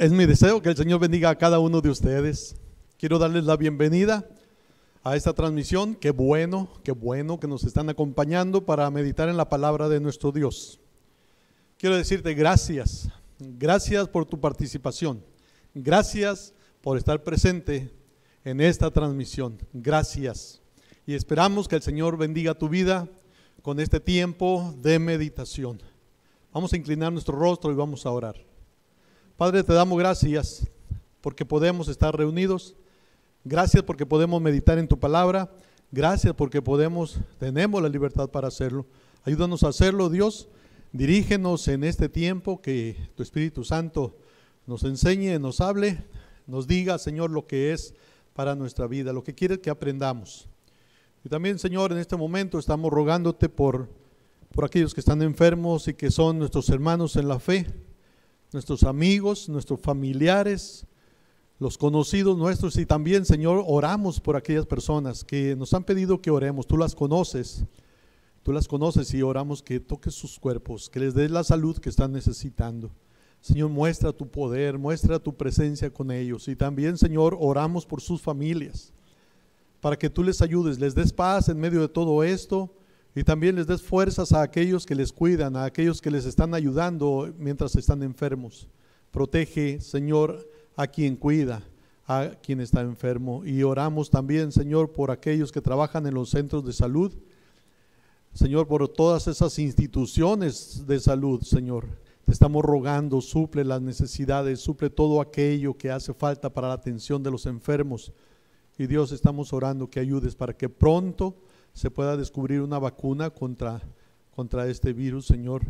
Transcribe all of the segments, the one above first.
Es mi deseo que el Señor bendiga a cada uno de ustedes. Quiero darles la bienvenida a esta transmisión. Qué bueno que nos están acompañando para meditar en la palabra de nuestro Dios. Quiero decirte gracias por tu participación. Gracias por estar presente en esta transmisión. Gracias. Y esperamos que el Señor bendiga tu vida con este tiempo de meditación. Vamos a inclinar nuestro rostro y vamos a orar. Padre, te damos gracias porque podemos estar reunidos. Gracias porque podemos meditar en tu palabra. Gracias porque tenemos la libertad para hacerlo. Ayúdanos a hacerlo, Dios. Dirígenos en este tiempo, que tu Espíritu Santo nos enseñe, nos hable, nos diga, Señor, lo que es para nuestra vida, lo que quieres que aprendamos. Y también, Señor, en este momento estamos rogándote por aquellos que están enfermos y que son nuestros hermanos en la fe, nuestros amigos, nuestros familiares, los conocidos nuestros, y también, Señor, oramos por aquellas personas que nos han pedido que oremos. Tú las conoces y oramos que toques sus cuerpos, que les des la salud que están necesitando. Señor, muestra tu poder, muestra tu presencia con ellos. Y también, Señor, oramos por sus familias, para que tú les ayudes, les des paz en medio de todo esto, y también les des fuerzas a aquellos que les cuidan, a aquellos que les están ayudando mientras están enfermos. Protege, Señor, a quien cuida, a quien está enfermo. Y oramos también, Señor, por aquellos que trabajan en los centros de salud. Señor, por todas esas instituciones de salud, Señor, te estamos rogando, suple las necesidades, suple todo aquello que hace falta para la atención de los enfermos. Y Dios, estamos orando que ayudes para que pronto se pueda descubrir una vacuna contra este virus, Señor,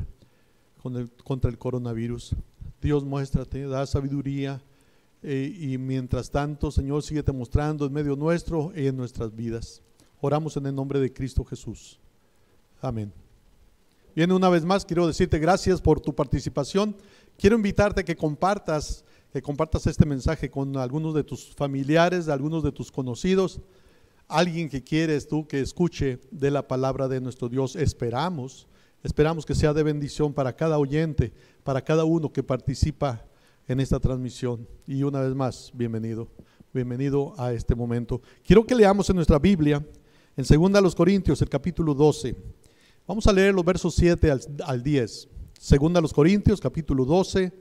contra el coronavirus. Dios, muéstrate, da sabiduría, y mientras tanto, Señor, síguete mostrando en medio nuestro y en nuestras vidas. Oramos en el nombre de Cristo Jesús. Amén. Bien, una vez más quiero decirte gracias por tu participación. Quiero invitarte a que compartas este mensaje con algunos de tus familiares, de algunos de tus conocidos, alguien que quieres tú que escuche de la palabra de nuestro Dios. Esperamos que sea de bendición para cada oyente, para cada uno que participa en esta transmisión. Y una vez más, bienvenido a este momento. Quiero que leamos en nuestra Biblia, en 2 Corintios, el capítulo 12. Vamos a leer los versos 7 al 10. 2 Corintios, capítulo 12,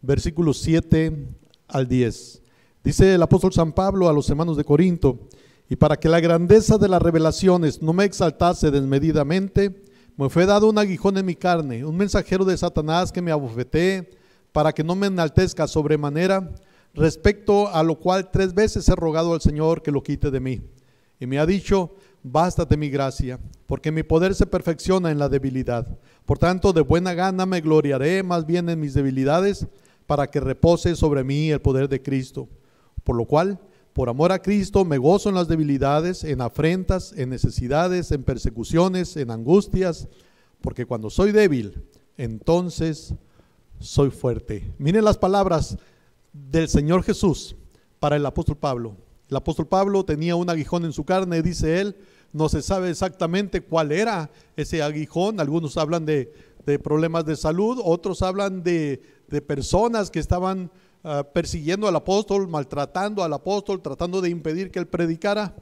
versículos 7 al 10. Dice el apóstol San Pablo a los hermanos de Corinto: y para que la grandeza de las revelaciones no me exaltase desmedidamente, me fue dado un aguijón en mi carne, un mensajero de Satanás que me abofetee, para que no me enaltezca sobremanera, respecto a lo cual 3 veces he rogado al Señor que lo quite de mí. Y me ha dicho: bástate mi gracia, porque mi poder se perfecciona en la debilidad. Por tanto, de buena gana me gloriaré más bien en mis debilidades, para que repose sobre mí el poder de Cristo. Por lo cual, por amor a Cristo, me gozo en las debilidades, en afrentas, en necesidades, en persecuciones, en angustias, porque cuando soy débil, entonces soy fuerte. Miren las palabras del Señor Jesús para el apóstol Pablo. El apóstol Pablo tenía un aguijón en su carne, dice él. No se sabe exactamente cuál era ese aguijón. Algunos hablan de problemas de salud, otros hablan de personas que estaban persiguiendo al apóstol, maltratando al apóstol, tratando de impedir que él predicara.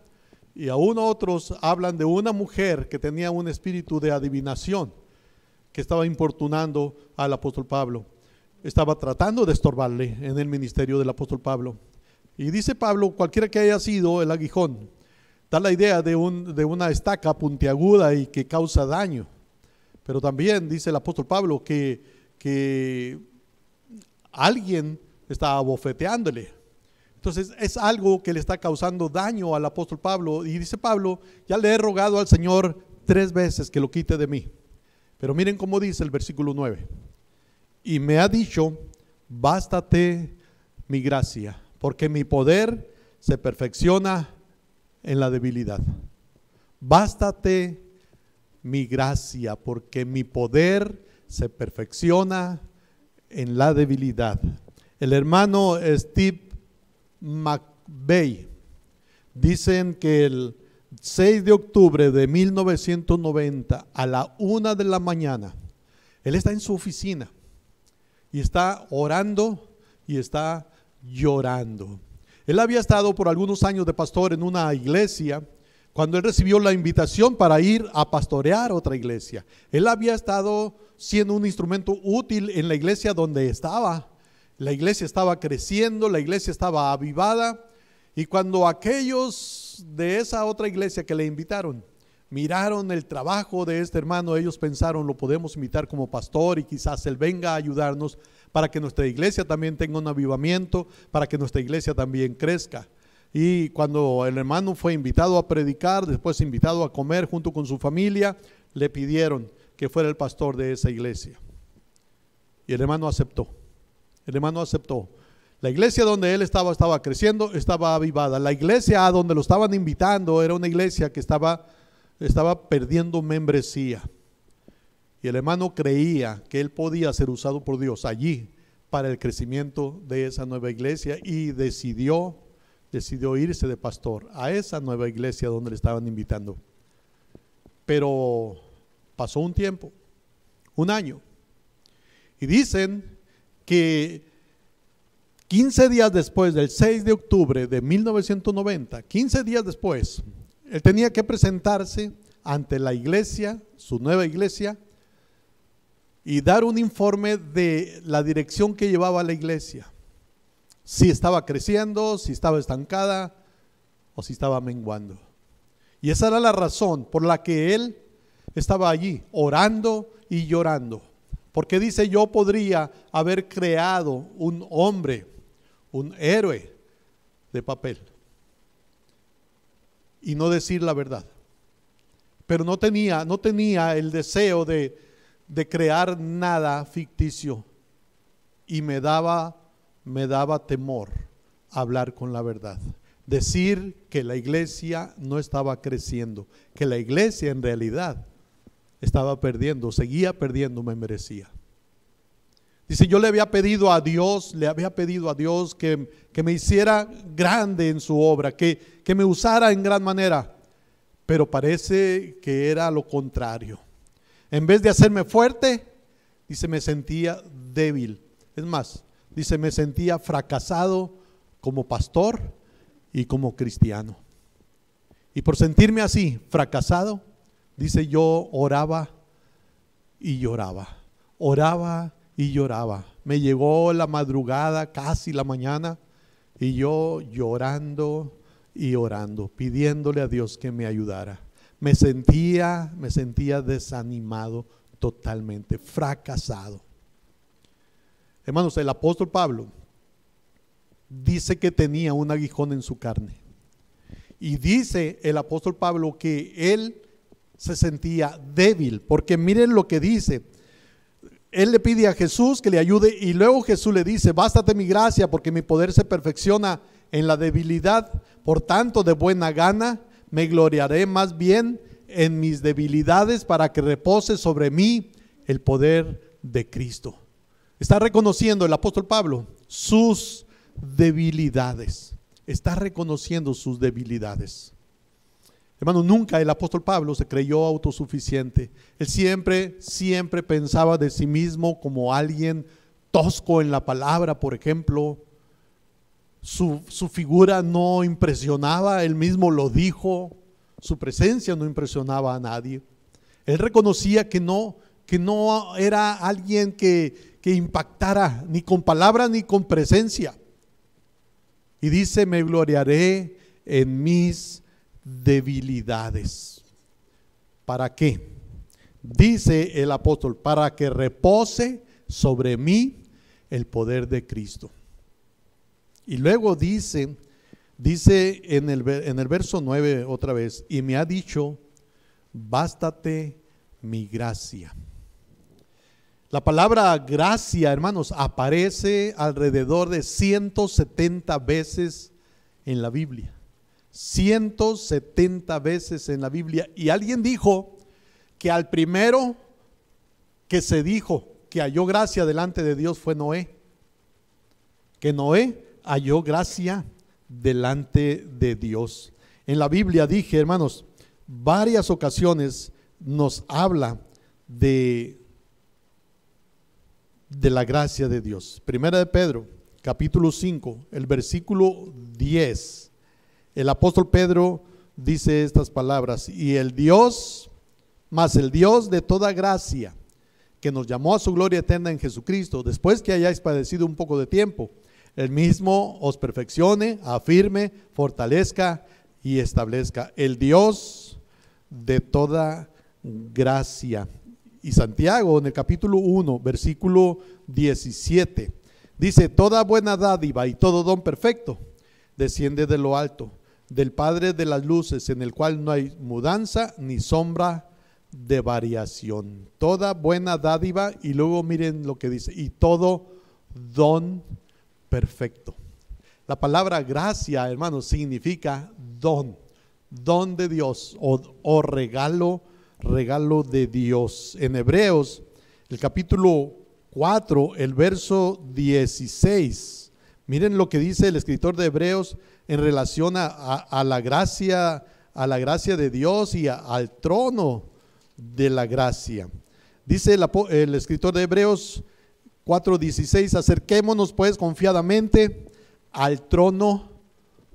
Y aún otros hablan de una mujer que tenía un espíritu de adivinación, que estaba importunando al apóstol Pablo. Estaba tratando de estorbarle en el ministerio del apóstol Pablo. Y dice Pablo, cualquiera que haya sido el aguijón, da la idea de una estaca puntiaguda y que causa daño. Pero también dice el apóstol Pablo que alguien está abofeteándole. Entonces es algo que le está causando daño al apóstol Pablo. Y dice Pablo: ya le he rogado al Señor 3 veces que lo quite de mí. Pero miren cómo dice el versículo 9. Y me ha dicho: bástate mi gracia, porque mi poder se perfecciona en la debilidad. Bástate mi gracia, porque mi poder se perfecciona en la debilidad. El hermano Steve McVey, dicen que el 6 de octubre de 1990 a la 1 de la mañana, él está en su oficina y está orando y está llorando. Él había estado por algunos años de pastor en una iglesia cuando él recibió la invitación para ir a pastorear otra iglesia. Él había estado siendo un instrumento útil en la iglesia donde estaba. La iglesia estaba creciendo, la iglesia estaba avivada, y cuando aquellos de esa otra iglesia que le invitaron miraron el trabajo de este hermano, ellos pensaron: lo podemos invitar como pastor y quizás él venga a ayudarnos para que nuestra iglesia también tenga un avivamiento, para que nuestra iglesia también crezca. Y cuando el hermano fue invitado a predicar, después invitado a comer junto con su familia, le pidieron que fuera el pastor de esa iglesia. Y el hermano aceptó. El hermano aceptó. La iglesia donde él estaba creciendo, estaba avivada. La iglesia a donde lo estaban invitando era una iglesia que estaba perdiendo membresía. Y el hermano creía que él podía ser usado por Dios allí para el crecimiento de esa nueva iglesia, y decidió irse de pastor a esa nueva iglesia donde le estaban invitando. Pero pasó un tiempo, un año, y dicen que 15 días después del 6 de octubre de 1990, 15 días después, él tenía que presentarse ante la iglesia, su nueva iglesia, y dar un informe de la dirección que llevaba la iglesia. Si estaba creciendo, si estaba estancada o si estaba menguando. Y esa era la razón por la que él estaba allí orando y llorando. Porque dice: yo podría haber creado un hombre, un héroe de papel, y no decir la verdad. Pero no tenía el deseo de crear nada ficticio, y me daba temor hablar con la verdad, decir que la iglesia no estaba creciendo, que la iglesia en realidad estaba perdiendo, seguía perdiendo membresía. Dice: yo le había pedido a Dios que me hiciera grande en su obra, que me usara en gran manera, pero parece que era lo contrario. En vez de hacerme fuerte, dice, me sentía débil. Es más, dice, me sentía fracasado como pastor y como cristiano. Y por sentirme así, fracasado, dice, yo oraba y lloraba, oraba y lloraba. Me llegó la madrugada, casi la mañana, y yo llorando y orando, pidiéndole a Dios que me ayudara. Me sentía desanimado totalmente, fracasado. Hermanos, el apóstol Pablo dice que tenía un aguijón en su carne. Y dice el apóstol Pablo que él se sentía débil, porque miren lo que dice. Él le pide a Jesús que le ayude, y luego Jesús le dice: bástate mi gracia, porque mi poder se perfecciona en la debilidad. Por tanto, de buena gana me gloriaré más bien en mis debilidades, para que repose sobre mí el poder de Cristo. Está reconociendo el apóstol Pablo sus debilidades. Está reconociendo sus debilidades. Hermano, nunca el apóstol Pablo se creyó autosuficiente. Él siempre pensaba de sí mismo como alguien tosco en la palabra, por ejemplo. Su figura no impresionaba, él mismo lo dijo. Su presencia no impresionaba a nadie. Él reconocía que no era alguien que impactara ni con palabras ni con presencia. Y dice: me gloriaré en mis debilidades. ¿Para qué? Dice el apóstol: para que repose sobre mí el poder de Cristo. Y luego dice en el verso 9 otra vez: y me ha dicho, bástate mi gracia. La palabra gracia, hermanos, aparece alrededor de 170 veces en la Biblia. 170 veces en la Biblia. Y alguien dijo que al primero que se dijo que halló gracia delante de Dios fue Noé. Que Noé halló gracia delante de Dios. En la Biblia, dije, hermanos, varias ocasiones nos habla de la gracia de Dios. Primera de Pedro, capítulo 5, el versículo 10, el apóstol Pedro dice estas palabras: y el Dios de toda gracia, que nos llamó a su gloria eterna en Jesucristo, después que hayáis padecido un poco de tiempo, el mismo os perfeccione, afirme, fortalezca y establezca. El Dios de toda gracia. Y Santiago en el capítulo 1, versículo 17, dice: toda buena dádiva y todo don perfecto desciende de lo alto, del Padre de las luces, en el cual no hay mudanza ni sombra de variación. Toda buena dádiva, y luego miren lo que dice: y todo don perfecto. La palabra gracia, hermanos, significa don de Dios o regalo de Dios. En Hebreos, el capítulo 4, el verso 16, miren lo que dice el escritor de Hebreos en relación a la gracia de Dios y al trono de la gracia. Dice el escritor de Hebreos 4:16: acerquémonos pues confiadamente al trono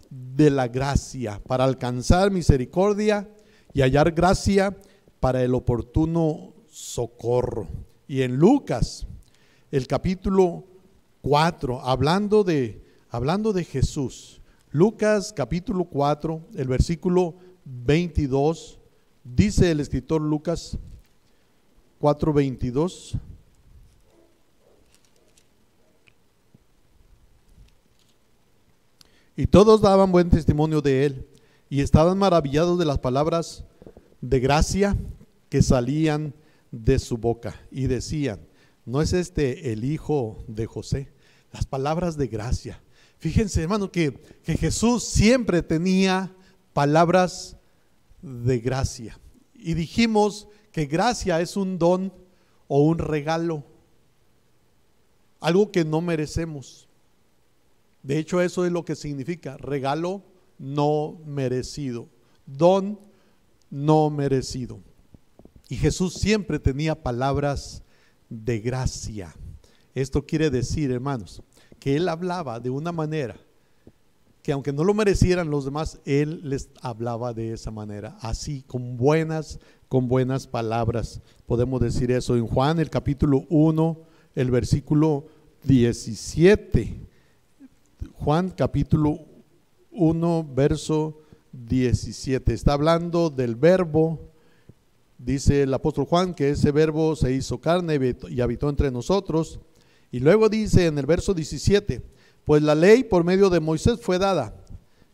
de la gracia para alcanzar misericordia y hallar gracia para el oportuno socorro. Y en Lucas, el capítulo 4, hablando de Jesús, Lucas capítulo 4, el versículo 22, dice el escritor Lucas 4:22: y todos daban buen testimonio de él y estaban maravillados de las palabras de gracia que salían de su boca, y decían: ¿no es este el hijo de José? Las palabras de gracia. Fíjense, hermano, que Jesús siempre tenía palabras de gracia. Y dijimos que gracia es un don o un regalo, algo que no merecemos. De hecho, eso es lo que significa: regalo no merecido, don no merecido. Y Jesús siempre tenía palabras de gracia. Esto quiere decir, hermanos, que Él hablaba de una manera que, aunque no lo merecieran los demás, Él les hablaba de esa manera, así, con buenas palabras. Podemos decir eso en Juan, el capítulo 1, el versículo 17. Juan capítulo 1, verso 17. Está hablando del verbo. Dice el apóstol Juan que ese verbo se hizo carne y habitó entre nosotros. Y luego dice en el verso 17: pues la ley por medio de Moisés fue dada,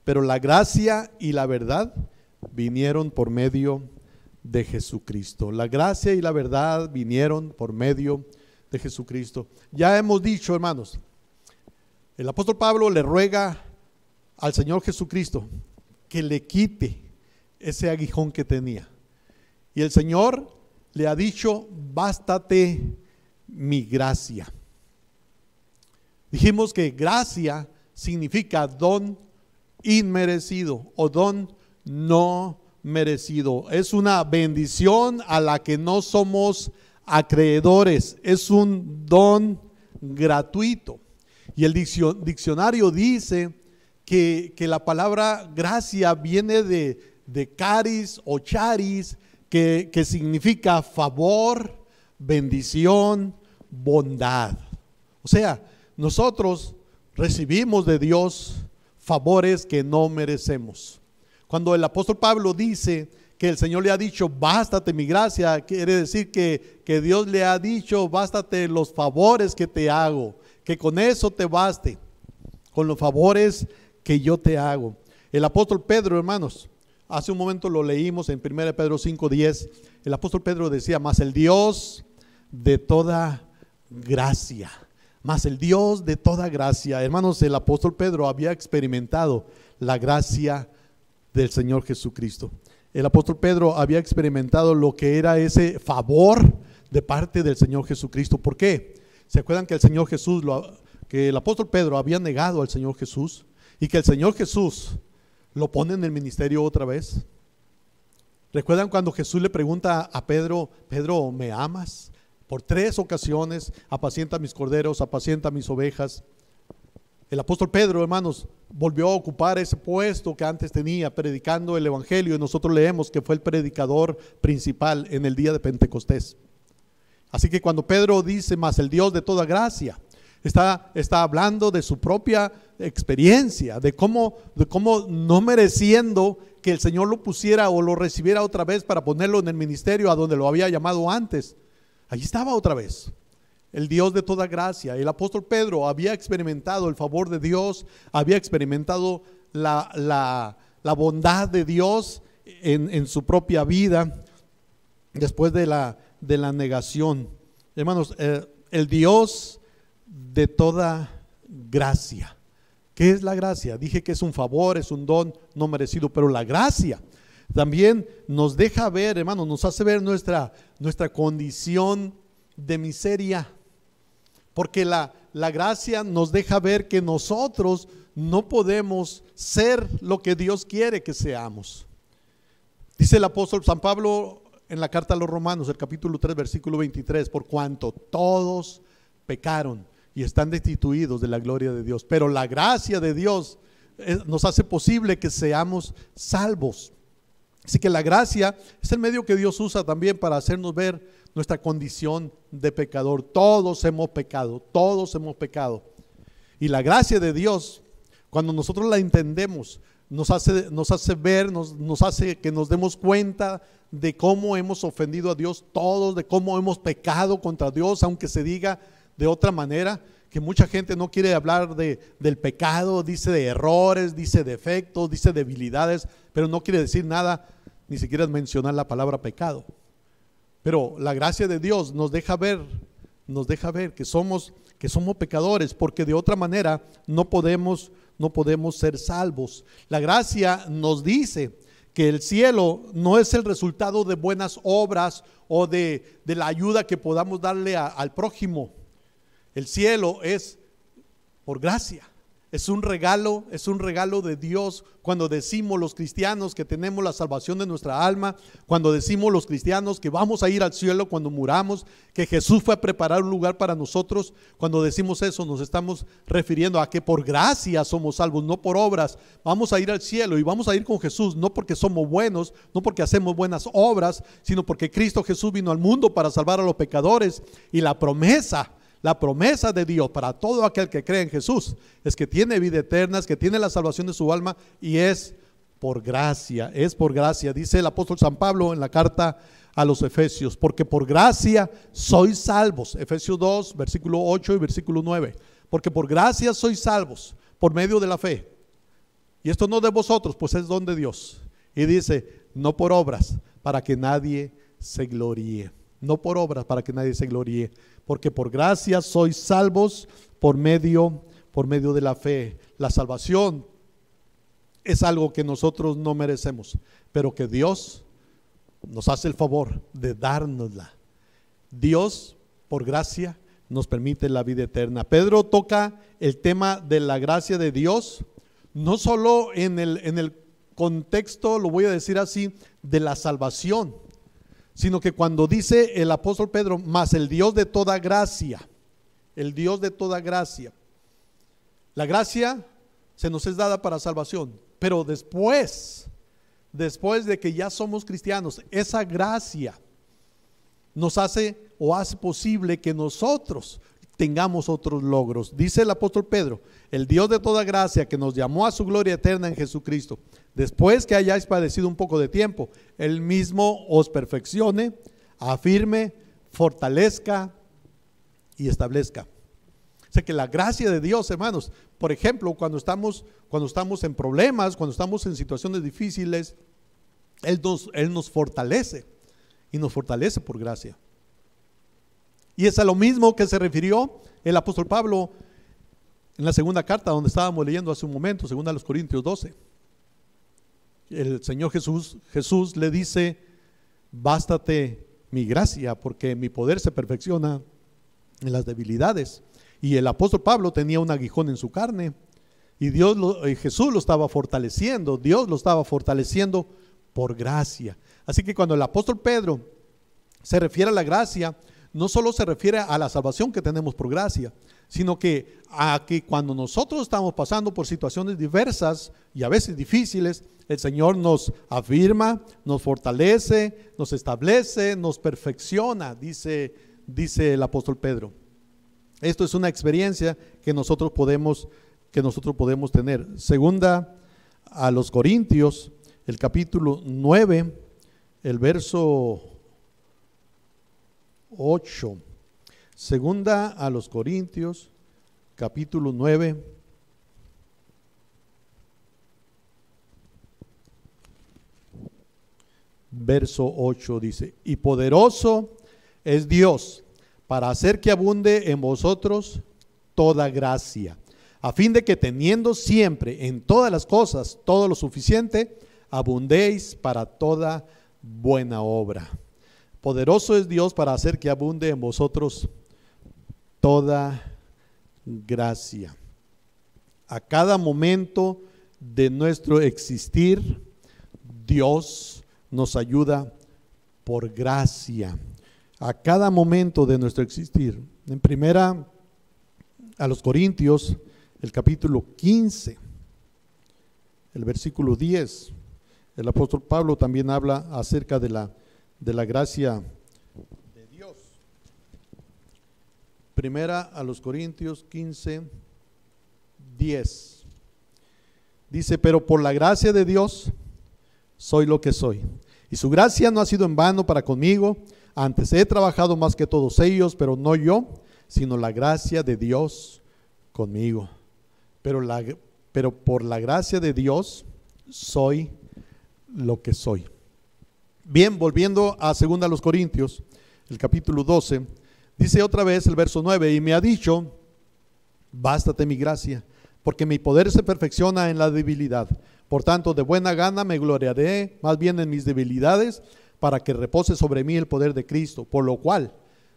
pero la gracia y la verdad vinieron por medio de Jesucristo. La gracia y la verdad vinieron por medio de Jesucristo. Ya hemos dicho, hermanos, el apóstol Pablo le ruega al Señor Jesucristo que le quite ese aguijón que tenía. Y el Señor le ha dicho: bástate mi gracia. Dijimos que gracia significa don inmerecido o don no merecido. Es una bendición a la que no somos acreedores. Es un don gratuito. Y el diccionario dice que la palabra gracia viene de caris o charis, que significa favor, bendición, bondad. O sea, nosotros recibimos de Dios favores que no merecemos. Cuando el apóstol Pablo dice que el Señor le ha dicho: bástate mi gracia, quiere decir que Dios le ha dicho: bástate los favores que te hago, que con eso te baste, con los favores que yo te hago. El apóstol Pedro, hermanos, hace un momento lo leímos en 1 Pedro 5:10. El apóstol Pedro decía: mas el Dios de toda gracia. Mas el Dios de toda gracia. Hermanos, el apóstol Pedro había experimentado la gracia del Señor Jesucristo. El apóstol Pedro había experimentado lo que era ese favor de parte del Señor Jesucristo. ¿Por qué? ¿Se acuerdan que el Señor Jesús, que el apóstol Pedro había negado al Señor Jesús, y que el Señor Jesús lo pone en el ministerio otra vez? ¿Recuerdan cuando Jesús le pregunta a Pedro: Pedro, ¿me amas? Por 3 ocasiones: apacienta mis corderos, apacienta mis ovejas. El apóstol Pedro, hermanos, volvió a ocupar ese puesto que antes tenía, predicando el evangelio, y nosotros leemos que fue el predicador principal en el día de Pentecostés. Así que cuando Pedro dice, mas el Dios de toda gracia, está hablando de su propia experiencia, de cómo no mereciendo que el Señor lo pusiera o lo recibiera otra vez para ponerlo en el ministerio a donde lo había llamado antes. Allí estaba otra vez. El Dios de toda gracia. El apóstol Pedro había experimentado el favor de Dios, había experimentado la bondad de Dios en su propia vida después de la negación. Hermanos, el Dios de toda gracia. ¿Qué es la gracia? Dije que es un favor, es un don no merecido, pero la gracia también nos deja ver, hermanos, nos hace ver nuestra condición de miseria. Porque la gracia nos deja ver que nosotros no podemos ser lo que Dios quiere que seamos. Dice el apóstol San Pablo en la carta a los Romanos, el capítulo 3, versículo 23, por cuanto todos pecaron y están destituidos de la gloria de Dios, pero la gracia de Dios nos hace posible que seamos salvos. Así que la gracia es el medio que Dios usa también para hacernos ver nuestra condición de pecador. Todos hemos pecado, todos hemos pecado. Y la gracia de Dios, cuando nosotros la entendemos, nos hace ver, nos hace que nos demos cuenta de cómo hemos ofendido a Dios todos, de cómo hemos pecado contra Dios, aunque se diga de otra manera, que mucha gente no quiere hablar del pecado, dice de errores, dice defectos, dice debilidades, pero no quiere decir nada, ni siquiera mencionar la palabra pecado. Pero la gracia de Dios nos deja ver que somos pecadores, porque de otra manera no podemos ser salvos. La gracia nos dice que el cielo no es el resultado de buenas obras o de la ayuda que podamos darle al prójimo. El cielo es por gracia. Es un regalo de Dios. Cuando decimos los cristianos que tenemos la salvación de nuestra alma, cuando decimos los cristianos que vamos a ir al cielo cuando muramos, que Jesús fue a preparar un lugar para nosotros, cuando decimos eso nos estamos refiriendo a que por gracia somos salvos, no por obras. Vamos a ir al cielo y vamos a ir con Jesús, no porque somos buenos, no porque hacemos buenas obras, sino porque Cristo Jesús vino al mundo para salvar a los pecadores. Y la promesa de Dios para todo aquel que cree en Jesús es que tiene vida eterna, es que tiene la salvación de su alma, y es por gracia, dice el apóstol San Pablo en la carta a los Efesios, porque por gracia sois salvos, Efesios 2, versículo 8 y versículo 9, porque por gracia sois salvos, por medio de la fe, y esto no de vosotros, pues es don de Dios, y dice, no por obras, para que nadie se gloríe. No por obras para que nadie se gloríe, porque por gracia sois salvos por medio de la fe. La salvación es algo que nosotros no merecemos, pero que Dios nos hace el favor de dárnosla. Dios, por gracia, nos permite la vida eterna. Pedro toca el tema de la gracia de Dios, no solo en el contexto, lo voy a decir así, de la salvación, sino que cuando dice el apóstol Pedro, mas el Dios de toda gracia, el Dios de toda gracia. La gracia se nos es dada para salvación, pero después de que ya somos cristianos, esa gracia nos hace posible que nosotros tengamos otros logros. Dice el apóstol Pedro, el Dios de toda gracia que nos llamó a su gloria eterna en Jesucristo, después que hayáis padecido un poco de tiempo, Él mismo os perfeccione, afirme, fortalezca y establezca. O sea que la gracia de Dios, hermanos, por ejemplo, cuando estamos en problemas, cuando estamos en situaciones difíciles, Él nos fortalece, y nos fortalece por gracia. Y es a lo mismo que se refirió el apóstol Pablo en la segunda carta donde estábamos leyendo hace un momento, segunda a los Corintios 12. El Señor Jesús le dice, bástate mi gracia, porque mi poder se perfecciona en las debilidades. Y el apóstol Pablo tenía un aguijón en su carne, y Jesús lo estaba fortaleciendo, Dios lo estaba fortaleciendo por gracia. Así que cuando el apóstol Pedro se refiere a la gracia, no solo se refiere a la salvación que tenemos por gracia, sino que a que cuando nosotros estamos pasando por situaciones diversas y a veces difíciles, el Señor nos afirma, nos fortalece, nos establece, nos perfecciona, dice el apóstol Pedro. Esto es una experiencia que nosotros podemos tener. Segunda a los Corintios, el capítulo 9, el verso 8. Segunda a los Corintios, capítulo 9, verso 8 dice: y poderoso es Dios para hacer que abunde en vosotros toda gracia, a fin de que teniendo siempre en todas las cosas todo lo suficiente, abundéis para toda buena obra. Poderoso es Dios para hacer que abunde en vosotros toda gracia. A cada momento de nuestro existir, Dios nos ayuda por gracia. A cada momento de nuestro existir. En primera a los Corintios, el capítulo 15, el versículo 10, el apóstol Pablo también habla acerca de la gracia de Dios. Primera a los Corintios 15, 10. Dice: pero por la gracia de Dios soy lo que soy, y su gracia no ha sido en vano para conmigo. Antes he trabajado más que todos ellos, pero no yo, sino la gracia de Dios conmigo. Pero por la gracia de Dios soy lo que soy. Bien, volviendo a 2 Corintios, el capítulo 12, dice otra vez el verso 9: y me ha dicho, bástate mi gracia, porque mi poder se perfecciona en la debilidad. Por tanto, de buena gana me gloriaré más bien en mis debilidades, para que repose sobre mí el poder de Cristo. Por lo cual,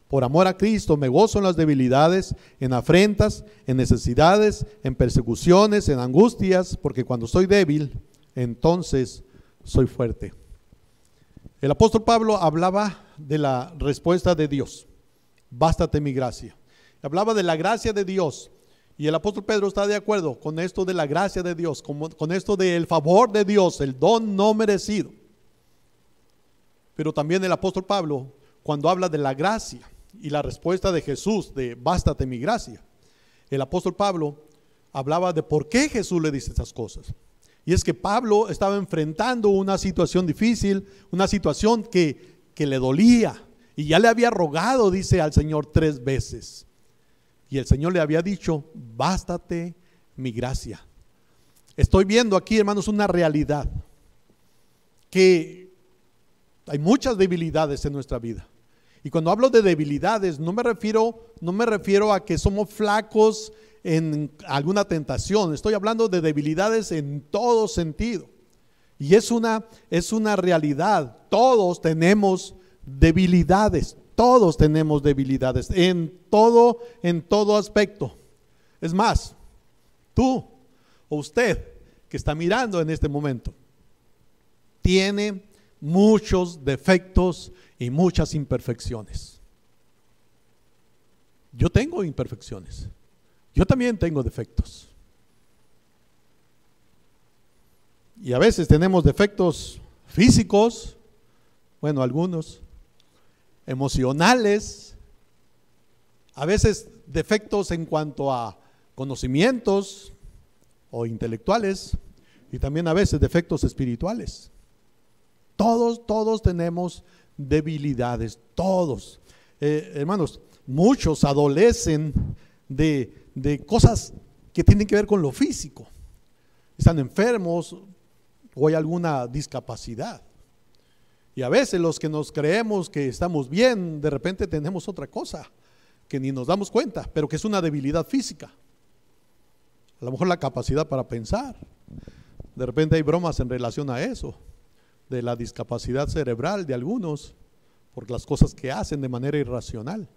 por amor a Cristo, me gozo en las debilidades, en afrentas, en necesidades, en persecuciones, en angustias, porque cuando soy débil, entonces soy fuerte. El apóstol Pablo hablaba de la respuesta de Dios: bástate mi gracia. Hablaba de la gracia de Dios. Y el apóstol Pedro está de acuerdo con esto de la gracia de Dios, con esto del favor de Dios, el don no merecido. Pero también el apóstol Pablo, cuando habla de la gracia y la respuesta de Jesús de bástate mi gracia, el apóstol Pablo hablaba de por qué Jesús le dice estas cosas. Y es que Pablo estaba enfrentando una situación difícil, una situación que le dolía, y ya le había rogado, dice, al Señor 3 veces. Y el Señor le había dicho: bástate mi gracia. Estoy viendo aquí, hermanos, una realidad, que hay muchas debilidades en nuestra vida. Y cuando hablo de debilidades, no me refiero a que somos flacos en alguna tentación. Estoy hablando de debilidades en todo sentido. Y es una realidad. Todos tenemos debilidades. Todos tenemos debilidades en todo aspecto. Es más, tú o usted que está mirando en este momento tiene muchos defectos y muchas imperfecciones. Yo tengo imperfecciones. Yo también tengo defectos. Y a veces tenemos defectos físicos, bueno, algunos, emocionales, a veces defectos en cuanto a conocimientos o intelectuales, y también a veces defectos espirituales. Todos tenemos debilidades, todos. Hermanos, muchos adolecen de cosas que tienen que ver con lo físico. Están enfermos o hay alguna discapacidad. Y a veces los que nos creemos que estamos bien, de repente tenemos otra cosa que ni nos damos cuenta, pero que es una debilidad física. A lo mejor la capacidad para pensar. De repente hay bromas en relación a eso, de la discapacidad cerebral de algunos, por las cosas que hacen de manera irracional.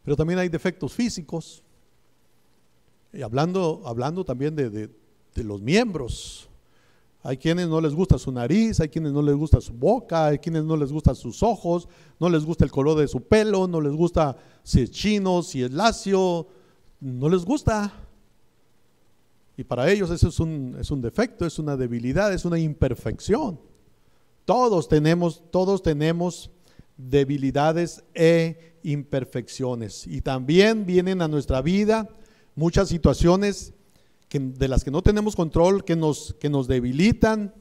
Pero también hay defectos físicos. Y hablando también de los miembros, Hay quienes no les gusta su nariz, hay quienes no les gusta su boca, hay quienes no les gusta sus ojos, no les gusta el color de su pelo, no les gusta si es chino, si es lacio, no les gusta. Y para ellos eso es un defecto, es una debilidad, es una imperfección. Todos tenemos debilidades e imperfecciones. Y también vienen a nuestra vida muchas situaciones de las que no tenemos control, que nos debilitan.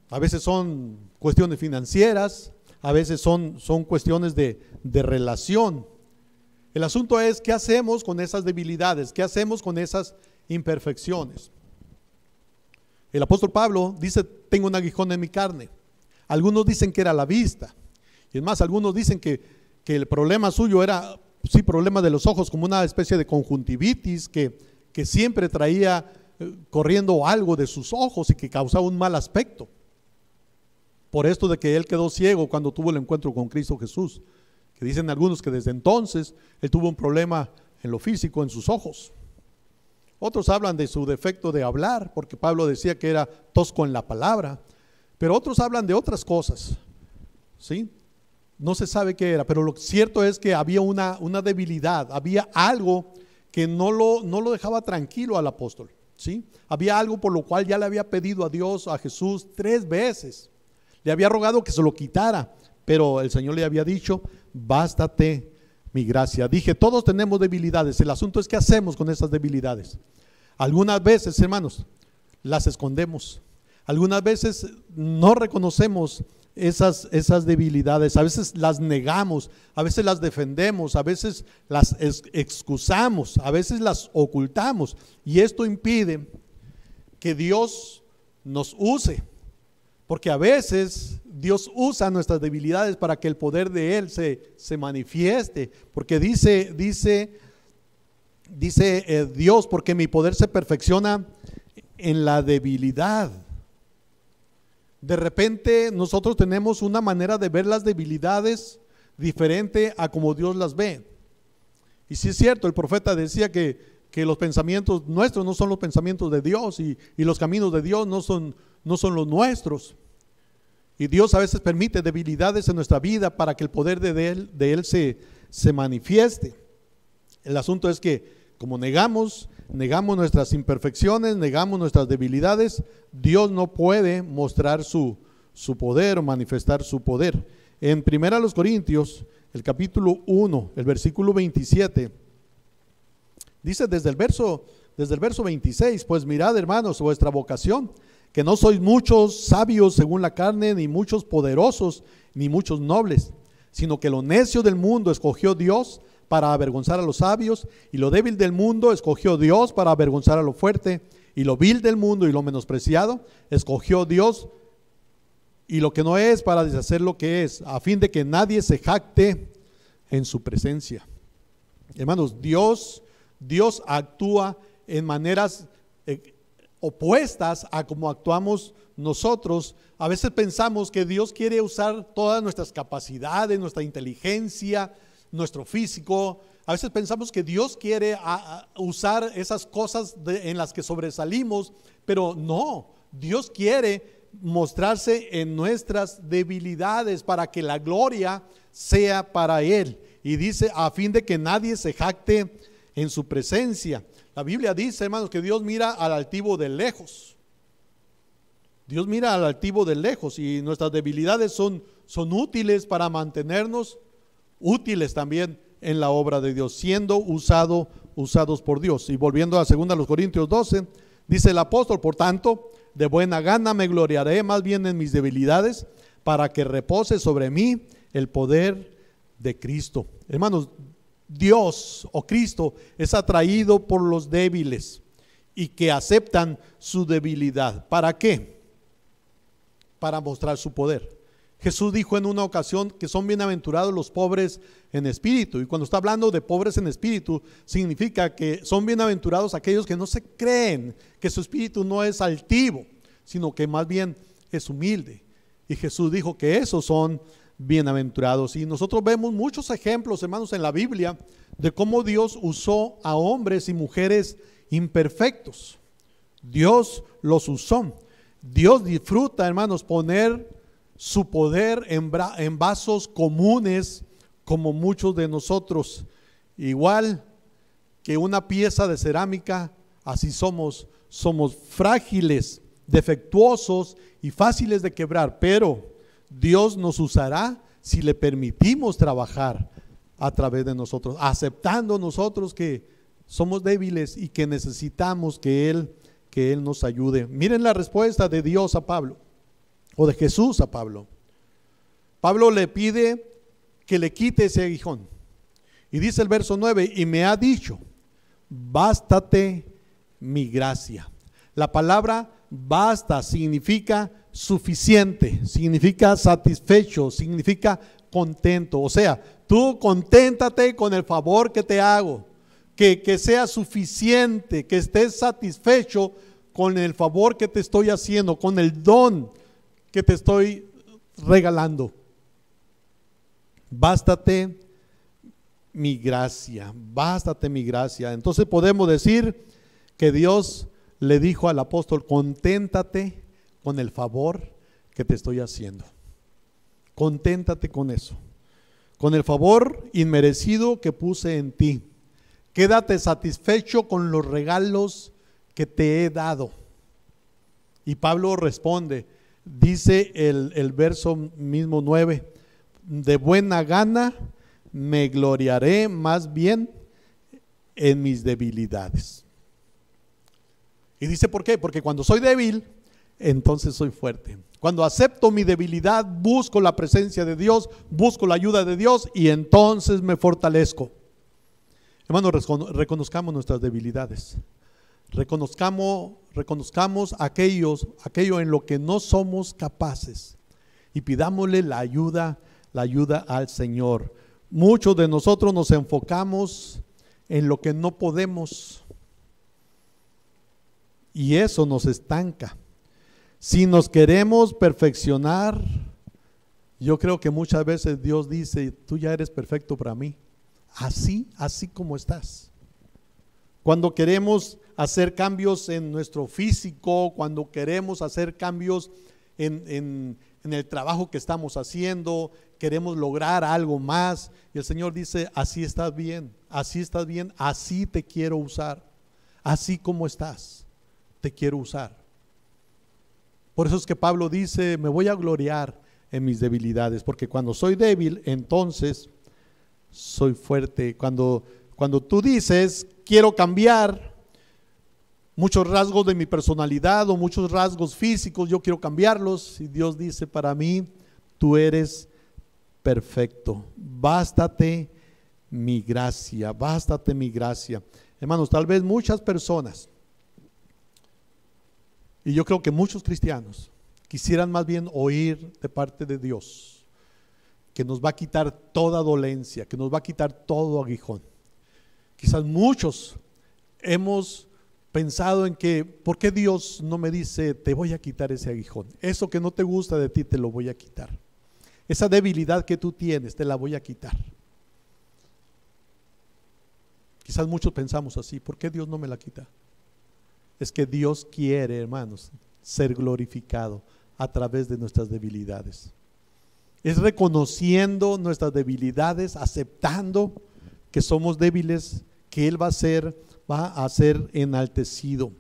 A veces son cuestiones financieras, a veces son cuestiones de relación. El asunto es, ¿qué hacemos con esas debilidades? ¿Qué hacemos con esas imperfecciones? El apóstol Pablo dice: tengo un aguijón en mi carne. Algunos dicen que era la vista, y es más, algunos dicen que el problema suyo era, sí, problema de los ojos, como una especie de conjuntivitis que siempre traía corriendo algo de sus ojos y que causaba un mal aspecto. Por esto de que él quedó ciego cuando tuvo el encuentro con Cristo Jesús, que dicen algunos que desde entonces él tuvo un problema en lo físico, en sus ojos. Otros hablan de su defecto de hablar, porque Pablo decía que era tosco en la palabra, pero otros hablan de otras cosas, ¿sí? No se sabe qué era, pero lo cierto es que había una debilidad, había algo que no lo dejaba tranquilo al apóstol, ¿sí? Había algo por lo cual ya le había pedido a Dios, a Jesús, 3 veces. Le había rogado que se lo quitara, pero el Señor le había dicho: bástate mi gracia. Dije, todos tenemos debilidades. El asunto es qué hacemos con esas debilidades. Algunas veces, hermanos, las escondemos. Algunas veces no reconocemos esas debilidades, a veces las negamos, a veces las defendemos, a veces las excusamos, a veces las ocultamos, y esto impide que Dios nos use, porque a veces Dios usa nuestras debilidades para que el poder de Él se manifieste, porque dice Dios: porque mi poder se perfecciona en la debilidad. De repente nosotros tenemos una manera de ver las debilidades diferente a como Dios las ve. Y sí es cierto, el profeta decía que los pensamientos nuestros no son los pensamientos de Dios, y los caminos de Dios no son los nuestros. Y Dios a veces permite debilidades en nuestra vida para que el poder de Él se manifieste. El asunto es que como negamos nuestras imperfecciones, negamos nuestras debilidades, Dios no puede mostrar su poder o manifestar su poder. En 1 Corintios, el capítulo 1, el versículo 27, dice desde el verso 26: pues mirad, hermanos, vuestra vocación, que no sois muchos sabios según la carne, ni muchos poderosos, ni muchos nobles, sino que lo necio del mundo escogió Dios para avergonzar a los sabios, y lo débil del mundo escogió Dios para avergonzar a lo fuerte, y lo vil del mundo y lo menospreciado escogió Dios, y lo que no es, para deshacer lo que es, a fin de que nadie se jacte en su presencia. Hermanos, Dios actúa en maneras opuestas a como actuamos nosotros. A veces pensamos que Dios quiere usar todas nuestras capacidades, nuestra inteligencia, nuestro físico. A veces pensamos que Dios quiere usar esas cosas en las que sobresalimos, pero no, Dios quiere mostrarse en nuestras debilidades para que la gloria sea para Él. Y dice: a fin de que nadie se jacte en su presencia. La Biblia dice, hermanos, que Dios mira al altivo de lejos. Dios mira al altivo de lejos, y nuestras debilidades son útiles para mantenernos útiles también en la obra de Dios, siendo usados por Dios. Y volviendo a 2 Corintios 12, dice el apóstol: por tanto, de buena gana me gloriaré más bien en mis debilidades, para que repose sobre mí el poder de Cristo. Hermanos, Dios o Cristo es atraído por los débiles y que aceptan su debilidad. ¿Para qué? Para mostrar su poder. Jesús dijo en una ocasión que son bienaventurados los pobres en espíritu, y cuando está hablando de pobres en espíritu, significa que son bienaventurados aquellos que no se creen, que su espíritu no es altivo, sino que más bien es humilde. Y Jesús dijo que esos son bienaventurados. Y nosotros vemos muchos ejemplos, hermanos, en la Biblia de cómo Dios usó a hombres y mujeres imperfectos. Dios los usó. Dios disfruta, hermanos, poner su poder en vasos comunes como muchos de nosotros. Igual que una pieza de cerámica, así somos frágiles, defectuosos y fáciles de quebrar, pero Dios nos usará si le permitimos trabajar a través de nosotros, aceptando nosotros que somos débiles y que necesitamos que Él nos ayude. Miren la respuesta de Dios a Pablo, o de Jesús a Pablo. Pablo le pide que le quite ese aguijón. Y dice el verso 9, y me ha dicho, bástate mi gracia. La palabra basta significa suficiente, significa satisfecho, significa contento. O sea, tú conténtate con el favor que te hago, que sea suficiente, que estés satisfecho con el favor que te estoy haciendo, con el don que te estoy regalando. Bástate mi gracia, bástate mi gracia. Entonces podemos decir que Dios le dijo al apóstol, conténtate con el favor que te estoy haciendo. Conténtate con eso, con el favor inmerecido que puse en ti. Quédate satisfecho con los regalos que te he dado. Y Pablo responde, dice el verso mismo 9, de buena gana me gloriaré más bien en mis debilidades. Y dice, ¿por qué? Porque cuando soy débil, entonces soy fuerte. Cuando acepto mi debilidad, busco la presencia de Dios, busco la ayuda de Dios y entonces me fortalezco. Hermanos, reconozcamos nuestras debilidades. Reconozcamos aquello en lo que no somos capaces y pidámosle la ayuda al Señor. Muchos de nosotros nos enfocamos en lo que no podemos y eso nos estanca. Si nos queremos perfeccionar, yo creo que muchas veces Dios dice, tú ya eres perfecto para mí, así como estás. Cuando queremos hacer cambios en nuestro físico, cuando queremos hacer cambios en el trabajo que estamos haciendo, queremos lograr algo más, y el Señor dice, así estás bien, así te quiero usar, así como estás, te quiero usar. Por eso es que Pablo dice, me voy a gloriar en mis debilidades, porque cuando soy débil, entonces soy fuerte. Cuando tú dices, quiero cambiar muchos rasgos de mi personalidad o muchos rasgos físicos, yo quiero cambiarlos, y Dios dice, para mí, tú eres perfecto, bástate mi gracia, bástate mi gracia. Hermanos, tal vez muchas personas, y yo creo que muchos cristianos, quisieran más bien oír de parte de Dios, que nos va a quitar toda dolencia, que nos va a quitar todo aguijón. Quizás muchos hemos pensado en que, ¿por qué Dios no me dice, te voy a quitar ese aguijón? Eso que no te gusta de ti, te lo voy a quitar. Esa debilidad que tú tienes, te la voy a quitar. Quizás muchos pensamos así, ¿por qué Dios no me la quita? Es que Dios quiere, hermanos, ser glorificado a través de nuestras debilidades. Es reconociendo nuestras debilidades, aceptando que somos débiles, que Él va a ser enaltecido.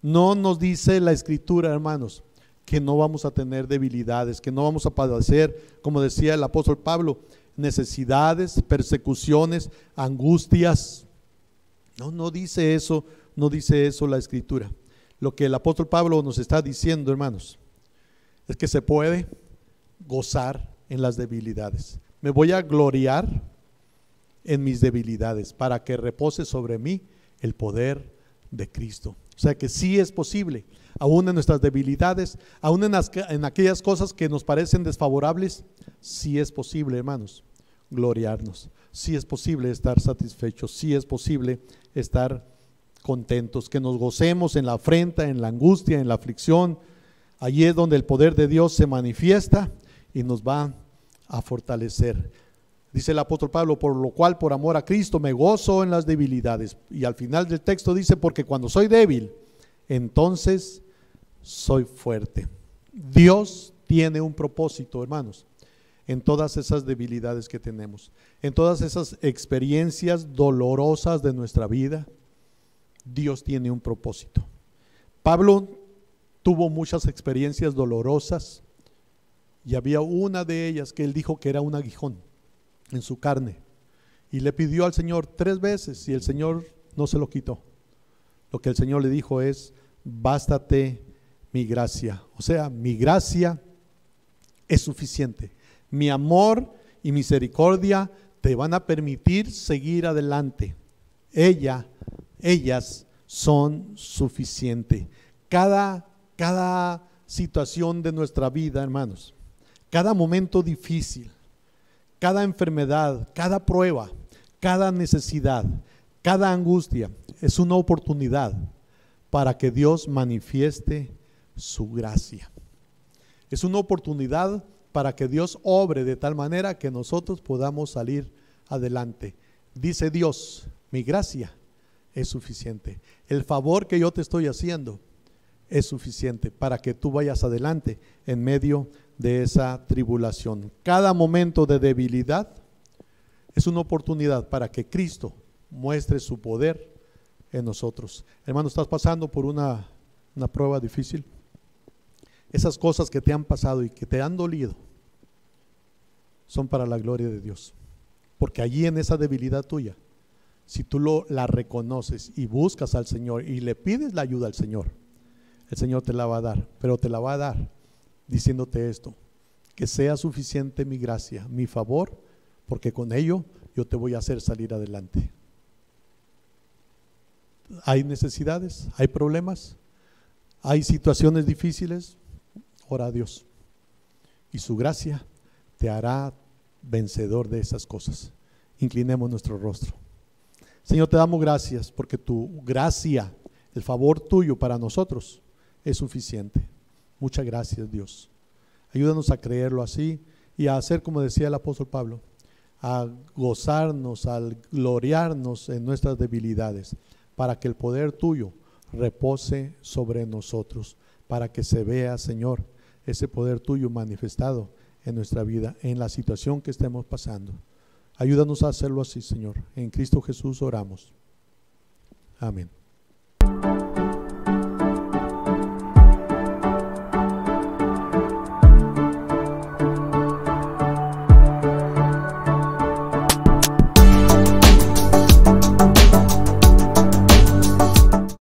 No nos dice la Escritura, hermanos, que no vamos a tener debilidades, que no vamos a padecer, como decía el apóstol Pablo, necesidades, persecuciones, angustias. No dice eso, no dice eso la Escritura. Lo que el apóstol Pablo nos está diciendo, hermanos, es que se puede gozar en las debilidades. Me voy a gloriar en mis debilidades para que repose sobre mí el poder de Cristo. O sea que sí es posible, aún en nuestras debilidades, aún en aquellas cosas que nos parecen desfavorables, sí es posible, hermanos, gloriarnos. Sí es posible estar satisfechos, sí es posible estar contentos, que nos gocemos en la afrenta, en la angustia, en la aflicción. Allí es donde el poder de Dios se manifiesta y nos va a fortalecer. Dice el apóstol Pablo, por lo cual por amor a Cristo me gozo en las debilidades. Y al final del texto dice, porque cuando soy débil, entonces soy fuerte. Dios tiene un propósito, hermanos, en todas esas debilidades que tenemos, en todas esas experiencias dolorosas de nuestra vida. Dios tiene un propósito. Pablo tuvo muchas experiencias dolorosas y había una de ellas que él dijo que era un aguijón en su carne, y le pidió al Señor 3 veces y el Señor no se lo quitó. Lo que el Señor le dijo es: bástate mi gracia. O sea, mi gracia es suficiente. Mi amor y misericordia te van a permitir seguir adelante. Ellas son suficientes. Cada situación de nuestra vida, hermanos, cada momento difícil, cada enfermedad, cada prueba, cada necesidad, cada angustia es una oportunidad para que Dios manifieste su gracia. Es una oportunidad para que Dios obre de tal manera que nosotros podamos salir adelante. Dice Dios: mi gracia es suficiente. El favor que yo te estoy haciendo es suficiente para que tú vayas adelante en medio de esa tribulación. Cada momento de debilidad es una oportunidad para que Cristo muestre su poder en nosotros. Hermano, ¿estás pasando por una prueba difícil? Esas cosas que te han pasado y que te han dolido son para la gloria de Dios, porque allí en esa debilidad tuya, si tú la reconoces y buscas al Señor y le pides la ayuda al Señor, el Señor te la va a dar, pero te la va a dar diciéndote esto: que sea suficiente mi gracia, mi favor, porque con ello yo te voy a hacer salir adelante. Hay necesidades, hay problemas, hay situaciones difíciles. Ora a Dios y su gracia te hará vencedor de esas cosas. Inclinemos nuestro rostro. Señor, te damos gracias porque tu gracia, el favor tuyo para nosotros es suficiente. Muchas gracias, Dios. Ayúdanos a creerlo así y a hacer como decía el apóstol Pablo, a gozarnos, a gloriarnos en nuestras debilidades, para que el poder tuyo repose sobre nosotros, para que se vea, Señor, ese poder tuyo manifestado en nuestra vida, en la situación que estemos pasando. Ayúdanos a hacerlo así, Señor. En Cristo Jesús oramos. Amén.